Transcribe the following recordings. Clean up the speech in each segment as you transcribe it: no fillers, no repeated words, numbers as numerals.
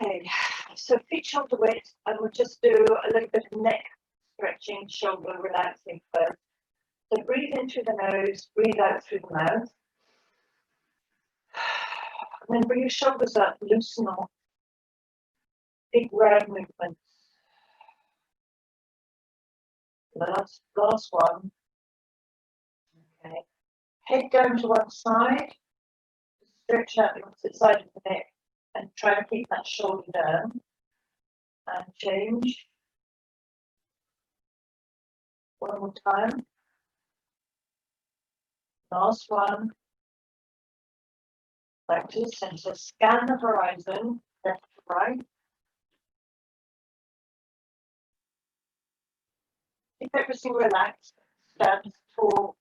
Okay, so feet shoulder width, and we'll just do a little bit of neck stretching, shoulder relaxing first. So breathe in through the nose, breathe out through the mouth. And then bring your shoulders up, loosen off. Big round movements. Last one. Okay. Head down to one side. Stretch out the opposite side of the neck and try to keep that shoulder down. And change. One more time. Last one. Back to the center. Scan the horizon, left to right. Keep everything relaxed. Stand tall.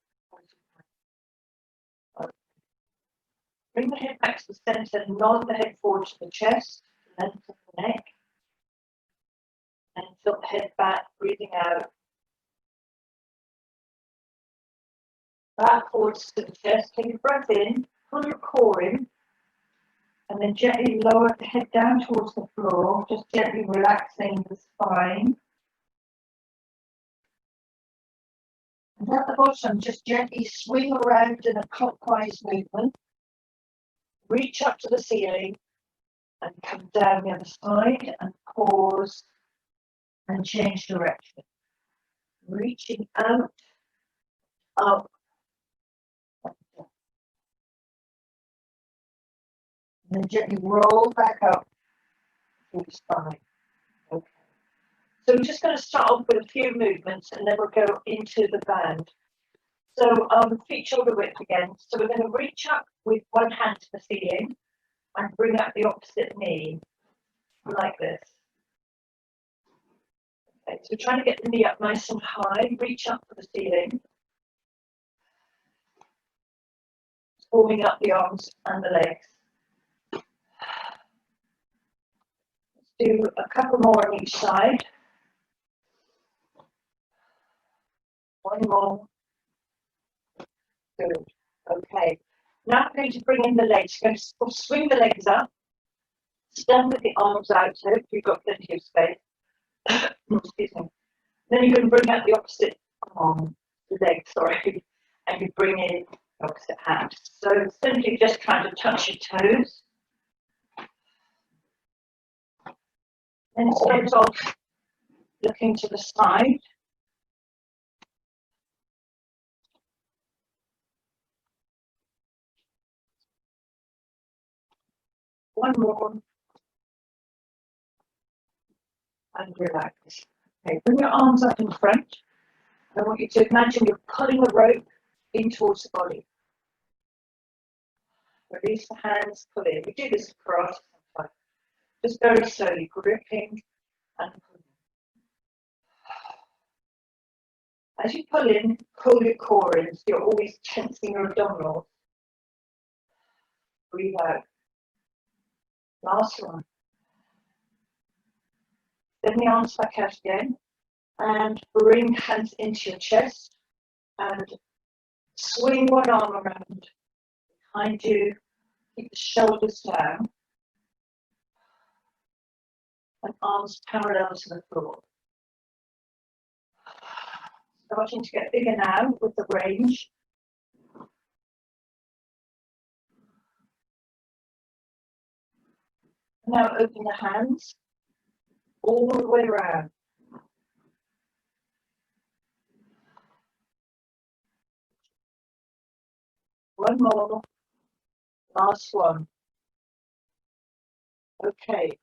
Bring the head back to the center. Nod the head forward to the chest, length of the neck. And tilt the head back, breathing out. Back forwards to the chest. Take a breath in. Pull your core in. And then gently lower the head down towards the floor, just gently relaxing the spine. And at the bottom, just gently swing around in a clockwise movement. Reach up to the ceiling and come down the other side and pause and change direction. Reaching out, up, and down. And then gently roll back up through the spine. Okay. So we're just going to start off with a few movements and then we'll go into the band. So feet shoulder width again. So we're going to reach up with one hand to the ceiling and bring up the opposite knee like this. Okay, so we're trying to get the knee up nice and high. Reach up to the ceiling. Warming up the arms and the legs. Do a couple more on each side. One more. Good. Okay. Now I'm going to bring in the legs. You're going to swing the legs up. Stand with the arms out. So you've got plenty of space. Excuse me. Then you're going to bring out the opposite arm, leg, sorry, and you bring in the opposite hand. So simply just trying to touch your toes. Then start off looking to the side. One more. And relax. Okay, bring your arms up in front. I want you to imagine you're pulling a rope in towards the body. Release the hands, pull in. We do this across sometimes. Just very slowly, gripping and pulling. As you pull in, pull your core in, so you're always tensing your abdominals. Breathe out. Last one. Bend the arms back out again and bring hands into your chest and swing one arm around behind you. Keep the shoulders down and arms parallel to the floor. Starting to get bigger now with the range. Now open the hands all the way around. One more. Last one. Okay.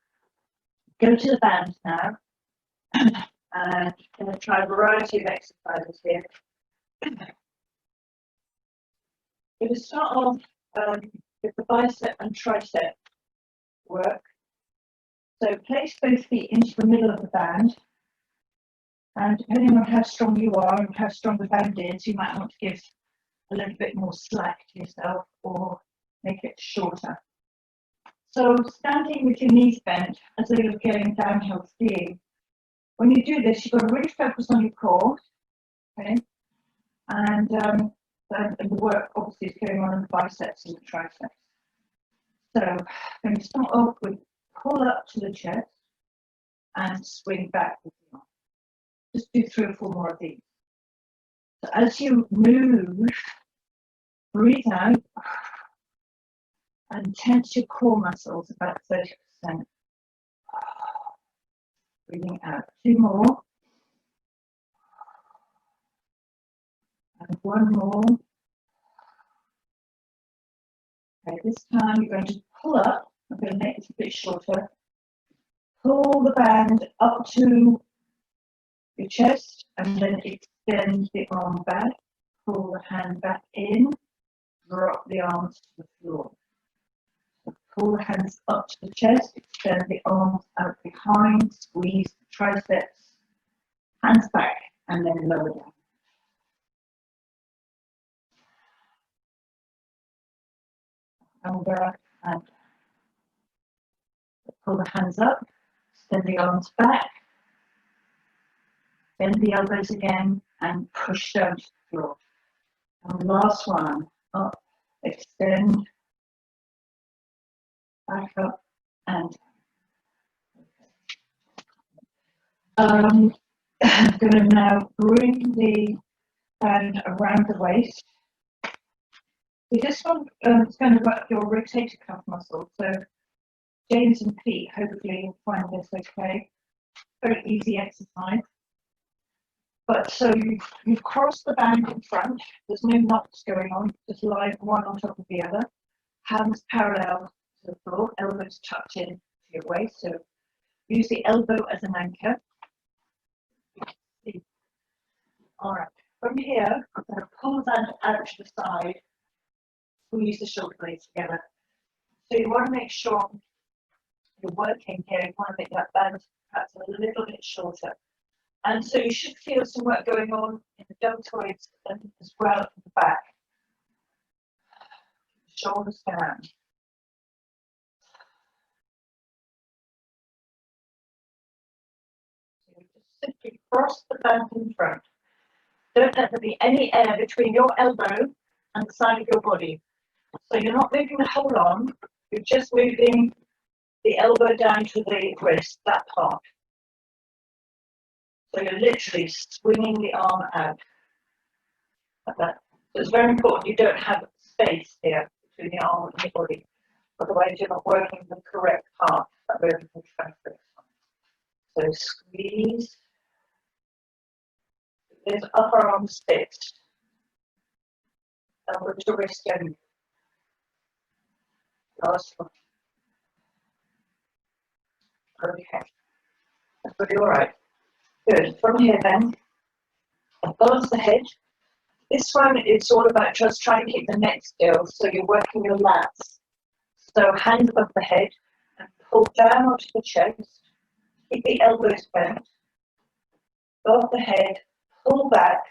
Go to the band now. And I'm going to try a variety of exercises here. We're going to start off with the bicep and tricep work. So place both feet into the middle of the band. And depending on how strong you are and how strong the band is, you might want to give a little bit more slack to yourself or make it shorter. So standing with your knees bent as though you're going downhill skiing. When you do this, you've got to really focus on your core, okay? And the work obviously is going on in the biceps and the triceps. So I'm going to start off with pull up to the chest and swing back with the arm. Just do 3 or 4 more of these. So as you move, breathe out and tense your core muscles about 30%. Breathing out. 2 more. And 1 more. Okay, this time you're going to pull up. I'm going to make this a bit shorter. Pull the band up to your chest and then extend the arm back. Pull the hand back in. Drop the arms to the floor. So pull the hands up to the chest. Extend the arms out behind. Squeeze the triceps. Hands back and then lower down. Under and pull the hands up, extend the arms back, bend the elbows again, and push down to the floor. And last one, up, extend, back up, and I'm going to now bring the band around the waist. So this one is going to work your rotator cuff muscle. So James and Pete, hopefully you'll find this okay. Very easy exercise. But so you've crossed the band in front. There's no knots going on. Just lie one on top of the other. Hands parallel to the floor. Elbows tucked in to your waist. So use the elbow as an anchor. All right. From here, I'm going to pull the band out to the side. Squeeze the shoulder blades together. So you want to make sure you're working here. You want to make that band perhaps a little bit shorter. And so you should feel some work going on in the deltoids and as well at the back. Shoulders down. So you just simply cross the band in front. Don't let there be any air between your elbow and the side of your body. So you're not moving the whole arm, you're just moving the elbow down to the wrist, that part. So you're literally swinging the arm out like that. So it's very important you don't have space here between the arm and the body. Otherwise you're not working the correct part that we're trying to focus on. So squeeze. There's upper arm fixed. Elbow to wrist down. Last one. Okay. That's pretty all right. Good. From here then, above the head. This one is all about just trying to keep the neck still, so you're working your lats. So hand above the head and pull down onto the chest. Keep the elbows bent. Above the head, pull back.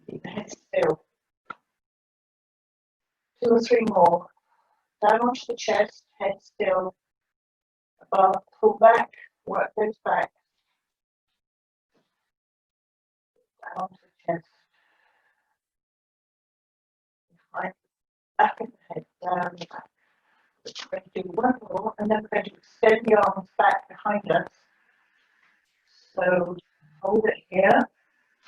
Keep the head still. 2 or 3 more. Down onto the chest, head still. Above, pull back, work those back. Down onto the chest. Behind, back of the head, down the back. We're going to do 1 more, and then we're going to extend the arms back behind us. So hold it here,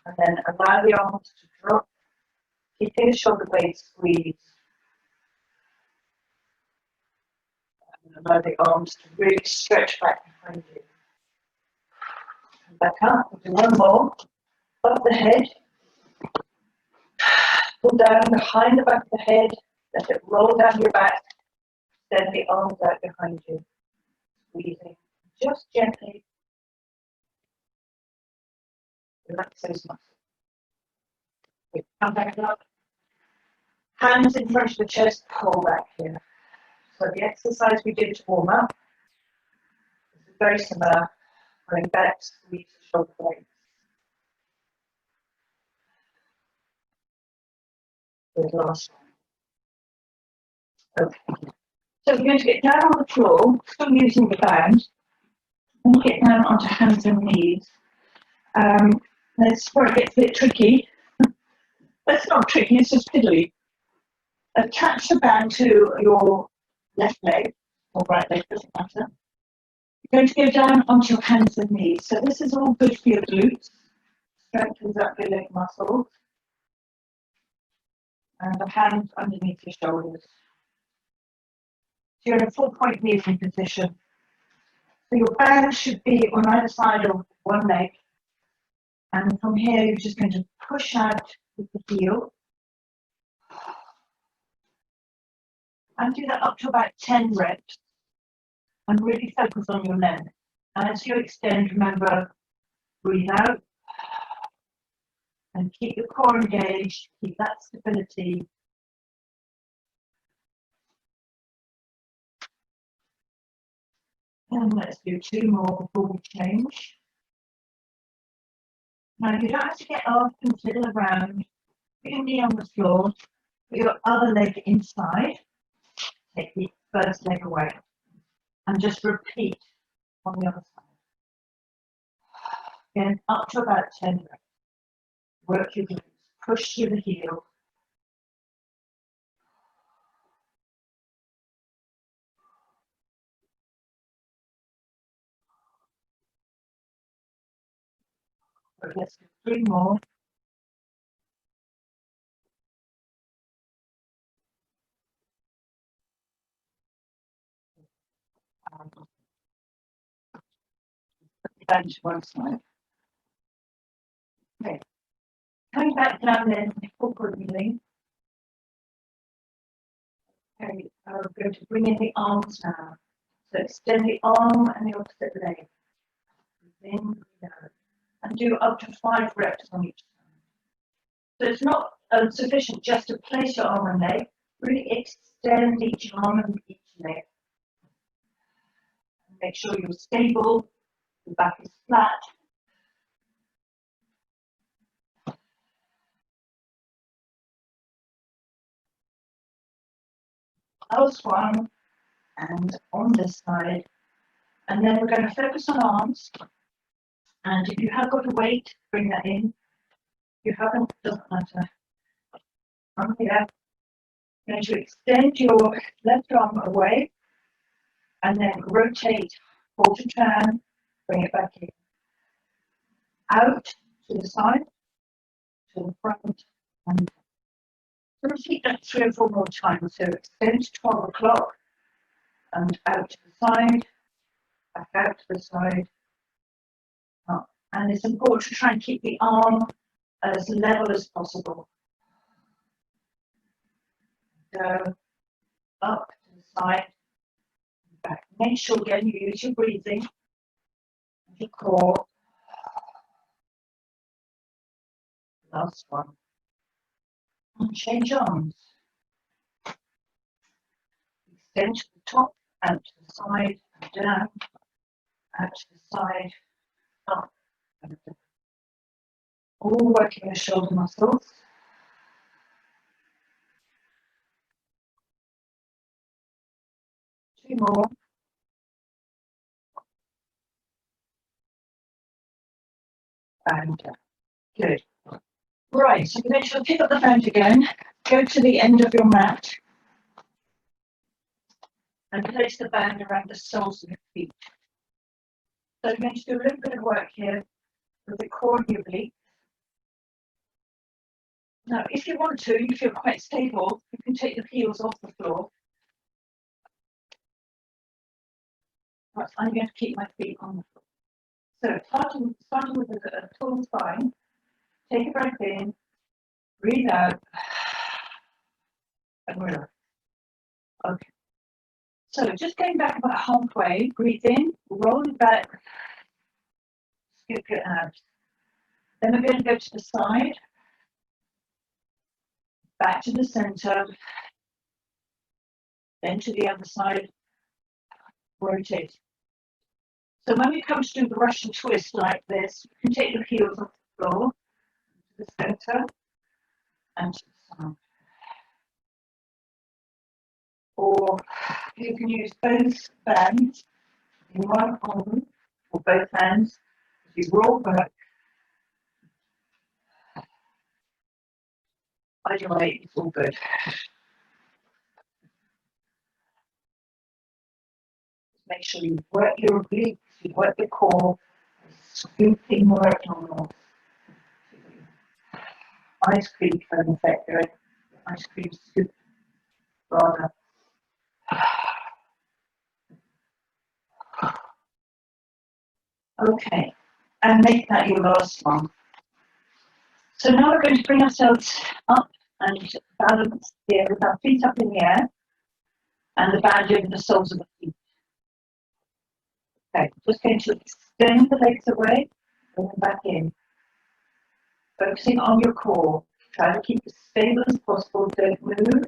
and then allow the arms to drop. Keeping the shoulder blades squeezed. And allow the arms to really stretch back behind you. And back up, we'll do 1 more. Up the head. Pull down behind the back of the head. Let it roll down your back. Extend the arms out behind you. Squeezing. Just gently. Relax those muscles. Come back up. Hands in front of the chest, pull back here. So the exercise we did to warm up is very similar. Going back, squeeze the shoulder blades. Good, last one. Okay. So we're going to get down on the floor, still using the band, and get down onto hands and knees. That's where it gets a bit tricky. That's not tricky, it's just fiddly. Attach the band to your left leg, or right leg, doesn't matter. You're going to go down onto your hands and knees. So this is all good for your glutes. Strengthens up your leg muscles. And the hands underneath your shoulders. So you're in a 4-point kneeling position. So your band should be on either side of one leg. And from here, you're just going to push out with the heel. And do that up to about 10 reps. And really focus on your length. And as you extend, remember, breathe out. And keep your core engaged. Keep that stability. And let's do 2 more before we change. Now, you don't have to get off and fiddle around. Put your knee on the floor. Put your other leg inside. Take the first leg away. And just repeat on the other side. Again, up to about 10 reps. Work your glutes. Push through the heel. But let's do 3 more. Down to one side. Okay. Coming back down then, forward kneeling. Okay, I'm going to bring in the arms now. So extend the arm and the opposite leg. Breathe in, breathe out. And do up to 5 reps on each side. So it's not sufficient just to place your arm and leg. Really extend each arm and each leg. Make sure you're stable. The back is flat. Last one. And on this side. And then we're going to focus on arms. And if you have got a weight, bring that in. If you haven't, doesn't matter. From here, you're going to extend your left arm away and then rotate, quarter turn, bring it back in. Out to the side, to the front, and repeat that 3 or 4 more times. So extend to 12 o'clock and out to the side, back out to the side, up. And it's important to try and keep the arm as level as possible. Go up to the side, back. Make sure again you use your breathing, your core. Last one. And change arms. Extend to the top, out to the side, and down, out to the side, up, and down. All working the shoulder muscles. Two more. And good. Right, so make sure to pick up the phone again, go to the end of your mat, and place the band around the soles of your feet. So we're going to do a little bit of work here with the core of your obliques. Now, if you want to, you feel quite stable, you can take the heels off the floor. But I'm going to keep my feet on the floor. So starting with a tall spine, take a breath in, breathe out, and relax. Okay. So just going back about halfway, breathe in, roll it back, scoop it out. Then we're going to go to the side, back to the center, then to the other side, rotate. So when we come to do the Russian twist like this, you can take your heels off the floor, to the center, and to the side. Or you can use both bands in one arm or both hands as you roll back. Either way, it's all good. Make sure you work your obliques, you work your core, scooping work on your ice cream cone effect, right? Ice cream scoop rather. Okay, and make that your last one. So now we're going to bring ourselves up and balance here with our feet up in the air and the band over the soles of the feet. Okay, just going to extend the legs away, bring them back in. Focusing on your core. Try to keep as stable as possible, don't move.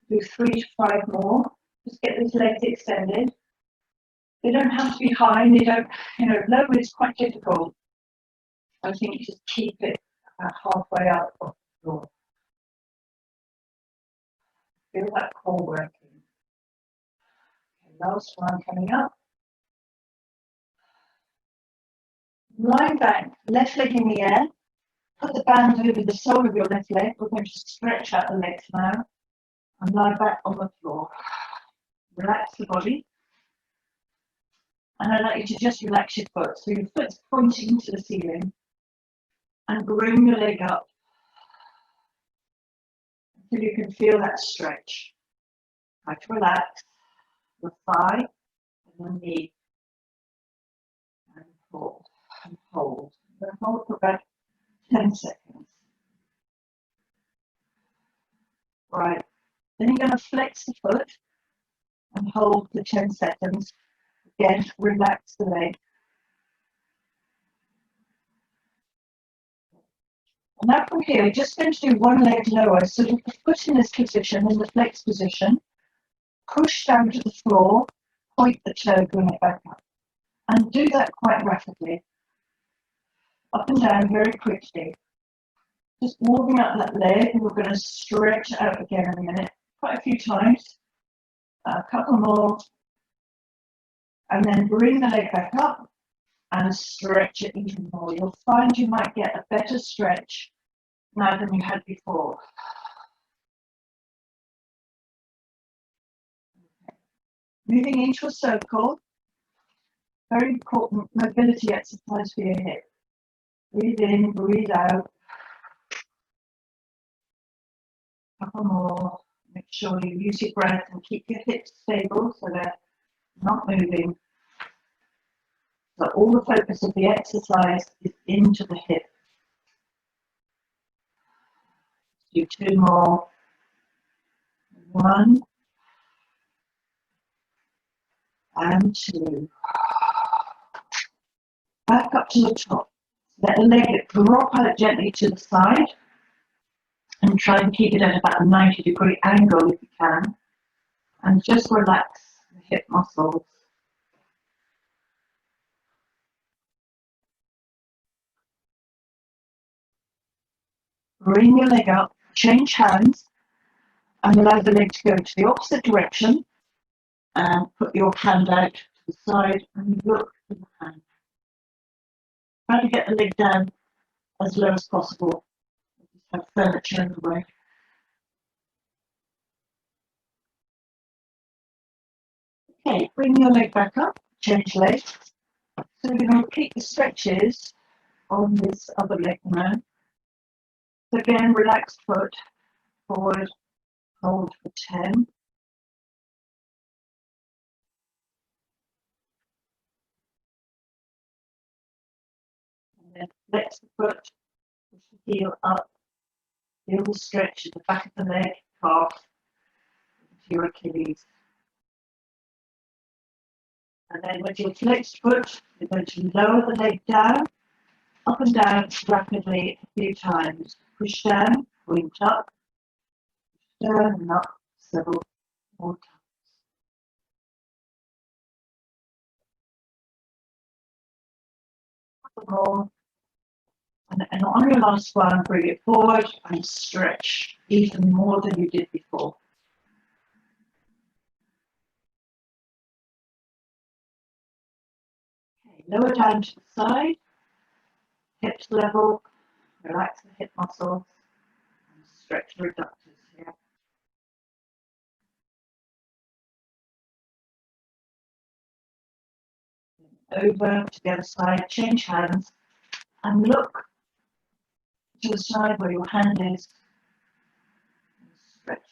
Do 3 to 5 more. Just get these legs extended. They don't have to be high, they don't, low is quite difficult. I think you just keep it about halfway up off the floor. Feel that core working. Okay, last one coming up. Lie back, left leg in the air. Put the band over the sole of your left leg. We're going to stretch out the legs now and lie back on the floor. Relax the body. And I'd like you to just relax your foot. So your foot's pointing to the ceiling and bring your leg up until you can feel that stretch. Try to relax the thigh and the knee. And pull and hold. And hold for about 10 seconds. Right. Then you're going to flex the foot and hold for 10 seconds. Again, relax the leg. And now from here, we're just going to do one leg lower. So with the foot in this position, in the flex position, push down to the floor, point the toe, bring it back up. And do that quite rapidly. Up and down very quickly. Just warming up that leg, and we're going to stretch it out again in a minute. Quite a few times. A couple more. And then bring the leg back up and stretch it even more. You'll find you might get a better stretch now than you had before. Okay. Moving into a circle. Very important mobility exercise for your hip. Breathe in, breathe out. Couple more. Make sure you use your breath and keep your hips stable so they're not moving. So all the focus of the exercise is into the hip. Do 2 more. 1 and 2. Back up to the top. Let the leg drop out gently to the side and try and keep it at about a 90-degree angle if you can. And just relax the hip muscles. Bring your leg up, change hands, and allow the leg to go to the opposite direction. And put your hand out to the side and look at the hand. Try to get the leg down as low as possible. Just have furniture in the way. Okay, bring your leg back up, change legs. So we're going to repeat the stretches on this other leg now. So again, relaxed foot, forward, hold for 10. And then flex the foot, push the heel up, feel the stretch at the back of the leg, calf, to your Achilles. And then with your flexed foot, you're going to lower the leg down, up and down rapidly a few times. Push down, point up, down and up several more times. More. And on your last one, bring it forward and stretch even more than you did before. Okay, lower down to the side, hips level, relax the hip muscles, and stretch your adductors here. Over to the other side, change hands, and look to the side where your hand is. Stretch it.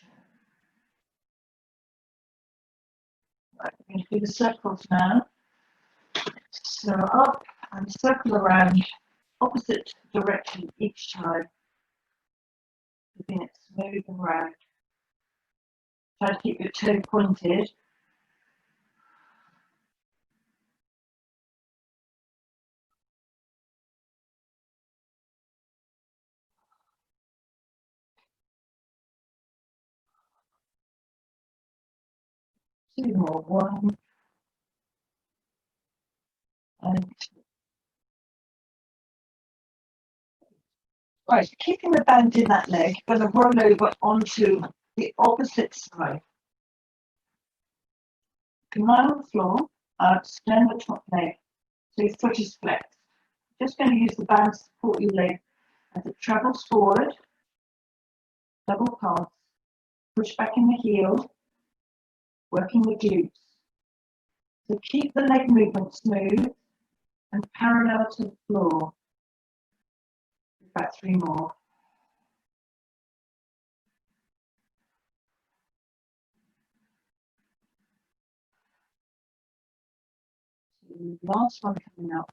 Right, we're going to do the circles now. So up and circle around, opposite direction each time. Keeping it smooth and round. Try to keep your toe pointed. Two more, 1 and 2. Right, keeping the band in that leg, you're going to roll over onto the opposite side. Come lie on the floor, extend the top leg, so your foot is flexed. Just going to use the band to support your leg as it travels forward, double pass, push back in the heel, working the glutes. So keep the leg movement smooth and parallel to the floor. About 3 more. Last one coming up.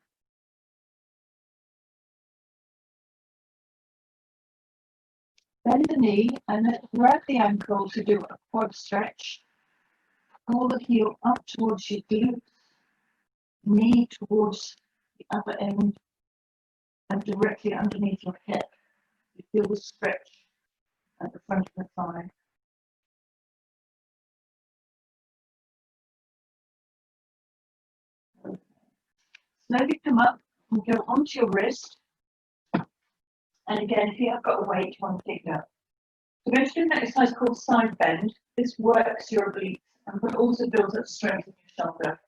Bend the knee and then grab the ankle to do a quad stretch. Pull the heel up towards your glutes, knee towards the other end and directly underneath your hip. You feel the stretch at the front of the thigh. Slowly come up and go onto your wrist. And again, if you have got a weight, you want to pick it up. We're going to do an exercise called side bend. This works your obliques and also builds up strength in your shoulder.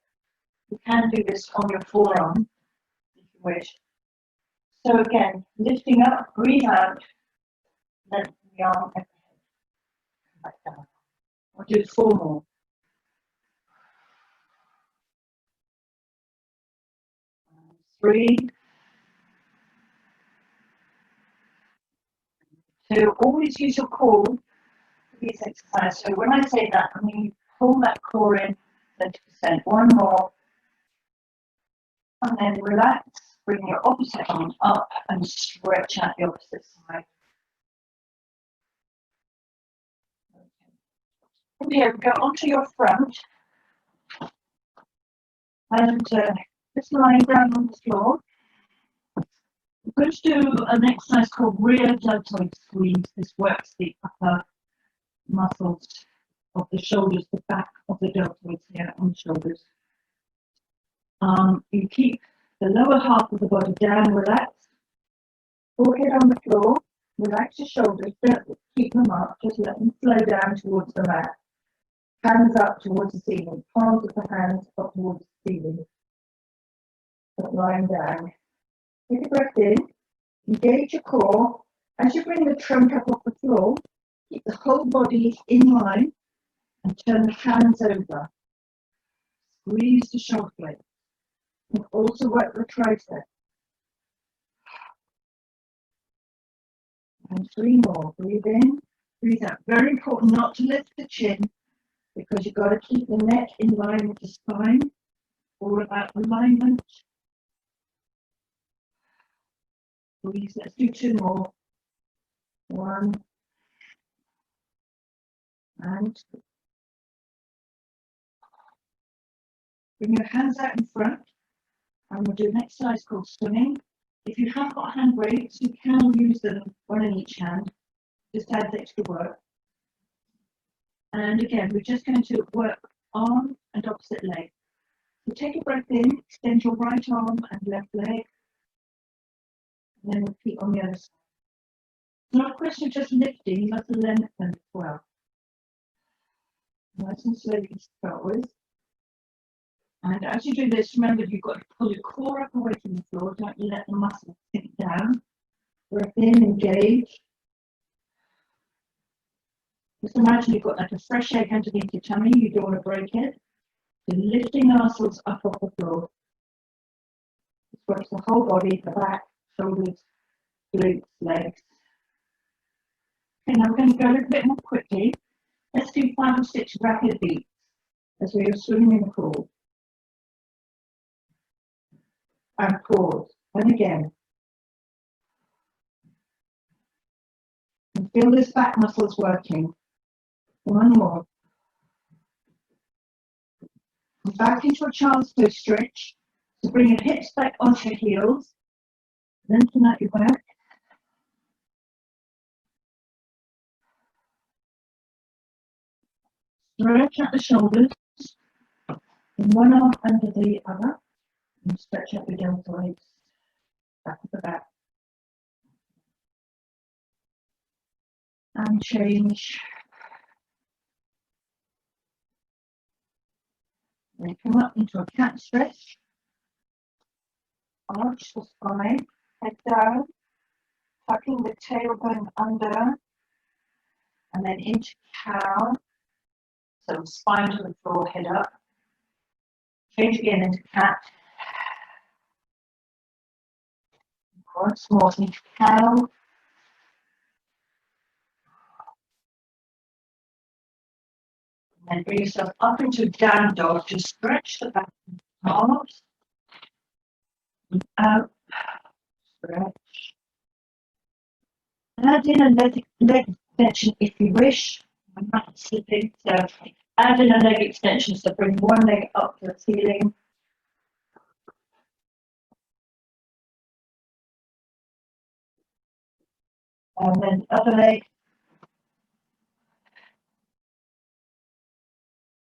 You can do this on your forearm if you wish. So again, lifting up, breathe out, lengthen the arm and the head. Come back down. We'll do 4 more. And 3. So always use your core for these exercises. So when I say that, I mean pull that core in 30%. 1 more. And then relax, bring your opposite arm up and stretch out the opposite side. From here, go onto your front and just lying down on the floor. We're going to do an exercise called rear deltoid squeeze. This works the upper muscles of the shoulders, the back of the deltoids here on the shoulders. You keep the lower half of the body down, relaxed. Forehead on the floor, relax your shoulders, don't keep them up, just let them flow down towards the mat. Hands up towards the ceiling, palms of the hands up towards the ceiling. But lying down. Take a breath in, engage your core. As you bring the trunk up off the floor, keep the whole body in line and turn the hands over. Squeeze the shoulder blades. And also work the tricep. And 3 more. Breathe in, breathe out. Very important not to lift the chin because you've got to keep the neck in line with the spine. All about alignment. Breathe. Let's do 2 more. 1 and 2. Bring your hands out in front and we'll do an exercise called swimming. If you have got hand weights, you can use them, 1 in each hand. Just adds extra work. And again, we're just going to work arm and opposite leg. So take a breath in, extend your right arm and left leg. And then repeat on the other side. It's not a question of just lifting, you must lengthen as well. Nice and slowly to start with. And as you do this, remember you've got to pull your core up away from the floor. Don't let the muscles sink down. Breath in, engage. Just imagine you've got like a fresh egg underneath your tummy. You don't want to break it. So lifting the muscles up off the floor. Works the whole body, the back, shoulders, glutes, legs. Okay, now we're going to go a little bit more quickly. Let's do 5 or 6 rapid beats as we are swimming in the pool. And pause. And again. And feel those back muscles working. One more. And back into a child's pose stretch. So bring your hips back onto your heels. Lengthen out your back. Stretch out the shoulders. And one arm under the other. And stretch out the deltoids. Back of the back. And change. Then come up into a cat stretch. Arch the spine. Head down. Tucking the tailbone under. And then into cow. So spine to the floor, head up. Change again into cat. Once more into cow. And then bring yourself up into down dog to stretch the back of the arms. Out. Stretch. Add in a leg extension if you wish. I'm not slipping, so add in a leg extension, so bring one leg up to the ceiling. And then the other leg.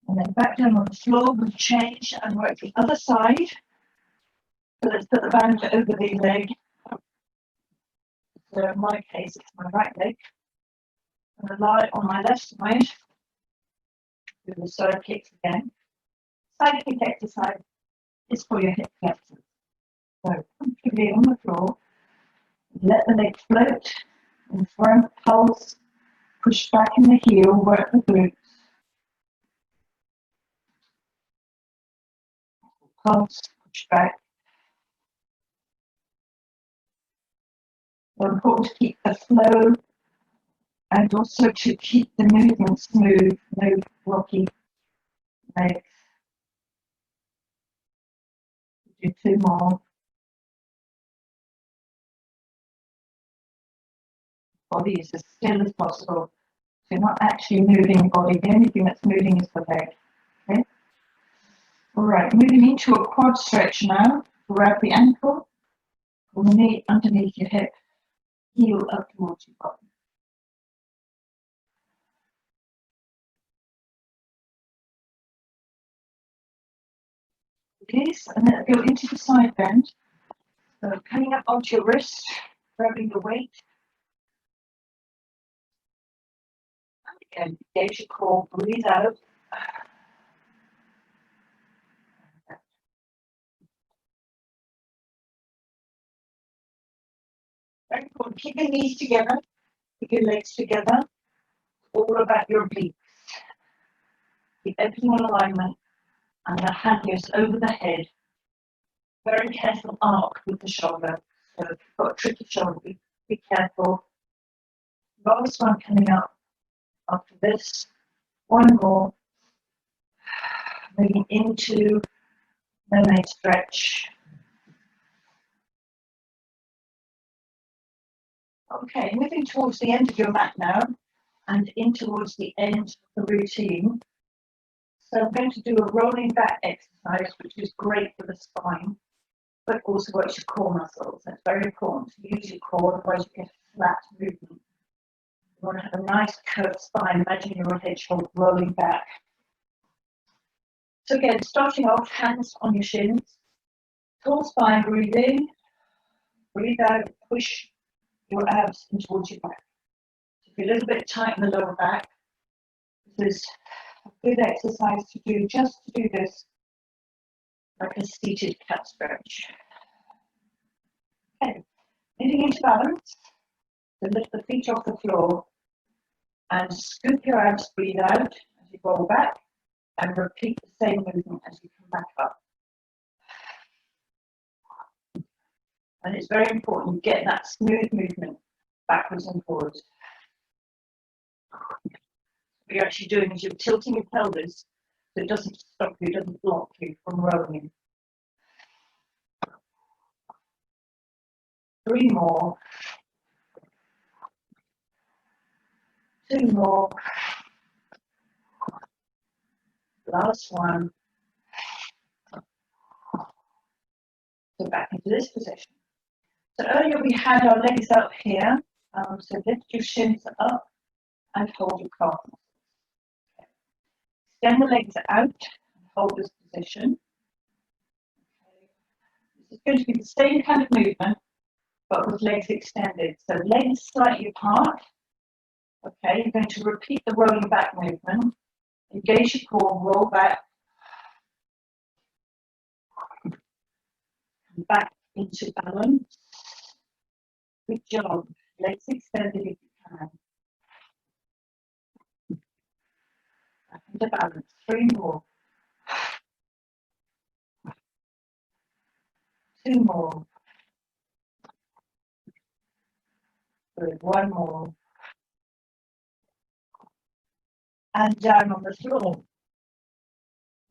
And then back down on the floor, we change and work the other side. So let's put the band over the leg. So in my case, it's my right leg. I'm going to lie on my left side. Do the side kicks again. Side kick exercise is for your hip flexors. So comfortably on the floor. Let the leg float in front, pulse, push back in the heel, work the glutes. Pulse, push back. So important to keep the flow and also to keep the movement smooth, no rocky legs. Do 2 more. Body is as still as possible. So you're not actually moving the body. The only thing that's moving is the leg. Okay. All right, moving into a quad stretch now. Grab the ankle, pull the knee underneath your hip, heel up towards your body. Release and then go into the side bend. So coming up onto your wrist, grabbing the weight. And again, engage your core, breathe out. Very important. Keep your knees together, keep your legs together. All about your obliques. Keep everything in alignment. And the hand goes over the head. Very careful arc with the shoulder. So if you've got a tricky shoulder, be careful. Last one coming up after this. One more. Moving into mermaid stretch. Okay, moving towards the end of your mat now and in towards the end of the routine. So I'm going to do a rolling back exercise, which is great for the spine, but also works your core muscles. It's very important to use your core, otherwise you get a flat movement. You want to have a nice curved spine. Imagine you're a hedgehog rolling back. So again, starting off, hands on your shins, tall spine, breathe in, breathe out, push your abs in towards your back. So if you're a little bit tight in the lower back, this is a good exercise to do, just to do this like a seated cat stretch. Okay, moving into balance, so lift the feet off the floor and scoop your abs, breathe out as you roll back and repeat the same movement as you come back up. And it's very important you get that smooth movement backwards and forwards. What you're actually doing is you're tilting your pelvis so it doesn't stop you, it doesn't block you from rolling. 3 more. 2 more. Last one. So back into this position. So earlier we had our legs up here. So lift your shins up and hold your calf. Okay. Extend the legs out and hold this position. Okay. This is going to be the same kind of movement, but with legs extended. So legs slightly apart. Okay, you're going to repeat the rolling back movement. Engage your core, roll back. Back into balance. Good job. Legs extended if you can. Back into balance. 3 more. 2 more. Good. 1 more. And down on the floor.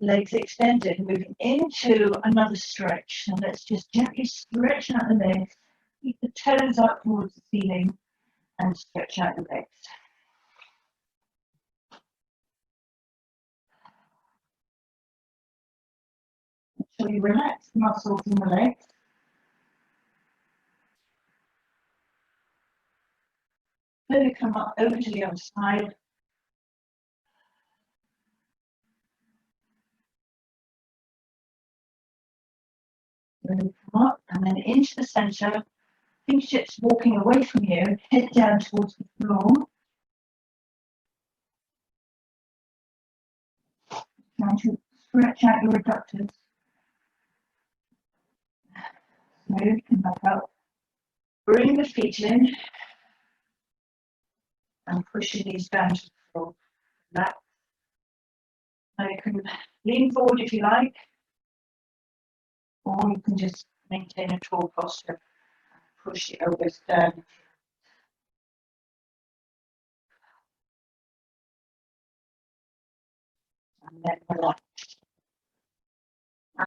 Legs extended, moving into another stretch. And let's just gently stretch out the legs. Keep the toes up towards the ceiling and stretch out the legs. So you relax the muscles in the legs. Then you come up over to the other side. Then you come up and then into the center. Fingertips walking away from you, head down towards the floor. Trying to stretch out your adductors. Smooth, come back up. Bring the feet in and push your knees down to the floor. Now you can lean forward if you like, or you can just maintain a tall posture. Push the elbows down. And then relax.